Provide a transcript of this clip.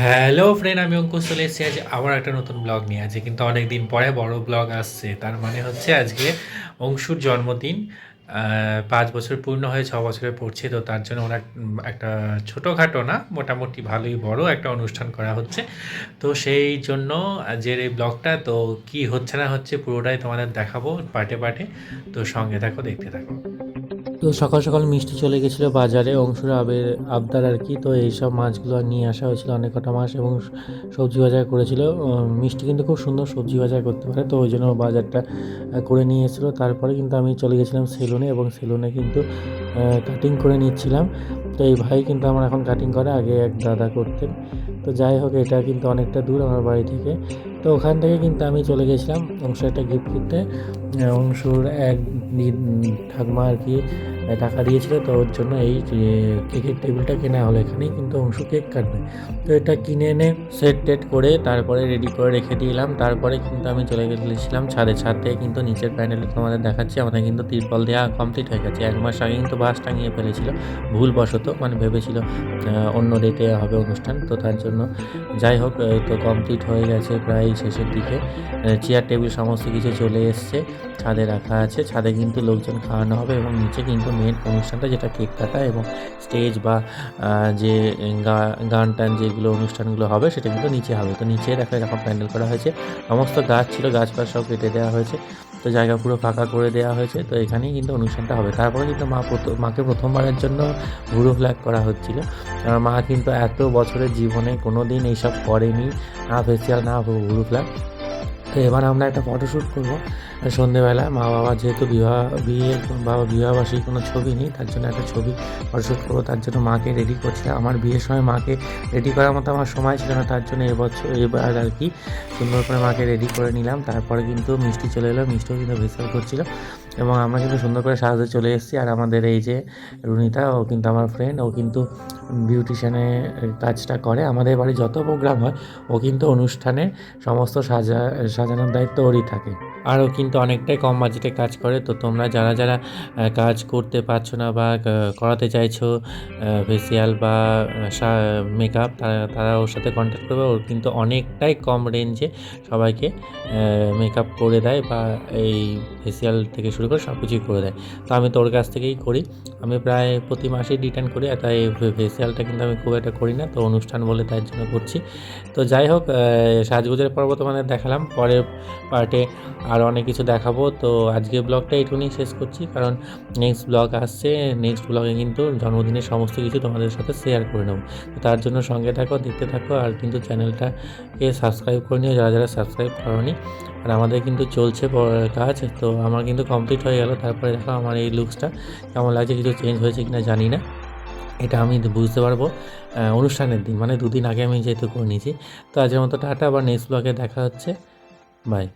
Hello friend, আমি অঙ্কুশ চলে এসেছি আজ আবার একটা নতুন ব্লগ নিয়ে। আজকে কিন্তু অনেক দিন পরে বড় ব্লগ আসছে। তার মানে হচ্ছে আজকে অংশুর জন্মদিন। 5 বছর পূর্ণ হয়ে 6 বছরে পড়ছে, তো তার জন্য ওরা একটা ছোটোখাটো না, মোটামুটি ভালোই বড় একটা অনুষ্ঠান করা হচ্ছে। তো সেই জন্য আজকের এই ব্লগটা, তো কি হচ্ছে না হচ্ছে পুরোটাই তোমাদের দেখাবো পার্টে পার্টে। তো সঙ্গে থাকো, দেখতে থাকো। তো সকাল সকাল মিষ্টি চলে গেছিলো বাজারে, অংশুর আবদার আর কি। তো এইসব মাছগুলো নিয়ে আসা হয়েছিল, অনেক কটা মাছ, এবং সবজি বাজার করেছিল। মিষ্টি কিন্তু খুব সুন্দর সবজি বাজার করতে পারে, তো ওই জন্য বাজারটা করে নিয়ে এসেছিলো। তারপরে কিন্তু আমি চলে গেছিলাম সেলুনে, এবং সেলুনে কিন্তু কাটিং করে নিচ্ছিলাম। তো এই ভাই কিন্তু আমার এখন কাটিং করে, আগে এক দাদা করতেন। তো যাই হোক, এটা কিন্তু অনেকটা দূর আমার বাড়ি থেকে। তো ওখান থেকে কিন্তু আমি চলে গেছিলাম অংশু একটা গিফট কিনতে। অংশুর এক ঠাকুমা আর কি টাকা দিয়েছিল, তো ওর জন্য এই কেকের টেবিলটা কেনা হলো। এখানেই কিন্তু অংশু কেক কাটবে। তো এটা কিনে এনে সেট টেট করে তারপরে রেডি করে রেখে দিলাম। তারপরে কিন্তু আমি চলে গেছিলাম ছাদে। ছাদ থেকে কিন্তু নিচের প্যান্ডেলে তোমাদের দেখাচ্ছি, আমাদের কিন্তু তিরপল দেওয়া কমপ্লিট হয়ে গেছে। 1 মাস আগে কিন্তু বাস টাঙিয়ে ফেলেছিল ভুলবশত, মানে ভেবেছিল অন্য ডেটে হবে অনুষ্ঠান, তো তার জন্য। যাই হোক, তো কমপ্লিট হয়ে গেছে প্রায় শেষের দিকে। চেয়ার টেবিল সমস্ত কিছু চলে এসছে, ছাদে রাখা আছে। ছাদে কিন্তু লোকজন খাওয়ানো হবে, এবং নিচে কিন্তু মেন অনুষ্ঠানটা, যেটা কেক কাটা এবং স্টেজ বা যে গান টান যেগুলো অনুষ্ঠানগুলো হবে, সেটা কিন্তু নিচে হবে। তো নিচে দেখো এরকম প্যান্ডেল করা হয়েছে, সমস্ত গাছ ছিল, গাছপালা সব কেটে দেওয়া হয়েছে। তো জায়গা পুরো ফাঁকা করে দেওয়া হয়েছে। তো এখানেই কিন্তু অনুষ্ঠানটা হবে। তারপরে কিন্তু মাকে প্রথমবারের জন্য ভুরু ফ্ল্যাগ করা হচ্ছিল। কারণ মা কিন্তু এত বছরের জীবনে কোনো দিন এইসব করেনি, না ফেসিয়াল না ভুরু ফ্ল্যাগ। তো এবার আমরা একটা ফটোশ্যুট করবো সন্ধেবেলা। মা বাবা যেহেতু বিবাহবার্ষিকীর কোনো ছবি নেই, তার জন্য একটা ছবি ফটোশ্যুট করবো। তার জন্য মাকে রেডি করছে। আমার বিয়ের সময় মাকে রেডি করার মতো আমার সময় ছিল না, তার জন্য এবার আর কি সুন্দর করে মাকে রেডি করে নিলাম। তারপরে কিন্তু মিষ্টি চলে এলো, মিষ্টিও কিন্তু ভেসেল করছিল, এবং আমরা কিন্তু সুন্দর করে সাজতে চলে এসেছি। আর আমাদের এই যে রুনিতা, ও কিন্তু আমার ফ্রেন্ড, ও কিন্তু বিউটিশিয়ানে কাজটা করে। আমাদের বাড়ি যত প্রোগ্রাম হয়, ও কিন্তু অনুষ্ঠানে সমস্ত সাজানোর দায়িত্ব ওরই থাকে। আর ও কিন্তু অনেকটাই কম বাজেটে কাজ করে। তো তোমরা যারা যারা কাজ করতে পারছো না বা করাতে চাইছো ফেসিয়াল বা মেকআপ, তারা ওর সাথে কন্ট্যাক্ট করবে। ওর কিন্তু অনেকটাই কম রেঞ্জে সবাইকে মেকআপ করে দেয়, বা এই ফেসিয়াল থেকে শুরু করে সব কিছুই করে দেয়। তো আমি তোর কাছ থেকেই করি। আমি প্রায় প্রতি মাসেই রিটার্ন করি, তাই ফেসিয়ালটা কিন্তু আমি খুব একটা করি না, তো অনুষ্ঠান বলে তার জন্য করছি। তো যাই হোক, সাজগোজের পর্ব তোমাদের দেখালাম, পরের পার্টে আরও অনেক কিছু দেখাবো। তো আজকে ব্লগটা এইটুকুনি শেষ করছি, কারণ নেক্সট ব্লগ আসছে। নেক্সট ব্লগে কিন্তু জন্মদিনের সমস্ত কিছু তোমাদের সাথে শেয়ার করে নেবো। তো তার জন্য সঙ্গে থাকো, দেখতে থাকো। আর কিন্তু চ্যানেলটাকে সাবস্ক্রাইব করে নিও যারা যারা সাবস্ক্রাইব করোনি। আর আমাদের কিন্তু চলছে কাজ। তো আমার কিন্তু কমপ্লিট হয়ে গেল। তারপরে দেখো আমার এই লুকসটা কেমন লাগছে, কিছু চেঞ্জ হয়েছে কিনা জানি না, এটা আমি বুঝতে পারবো অনুষ্ঠানের দিন, মানে 2 দিন আগে আমি যেহেতু করে নিয়েছি। তো আজকের মতো টাটা, আবার নেক্সট ব্লগে দেখা হচ্ছে। বাই।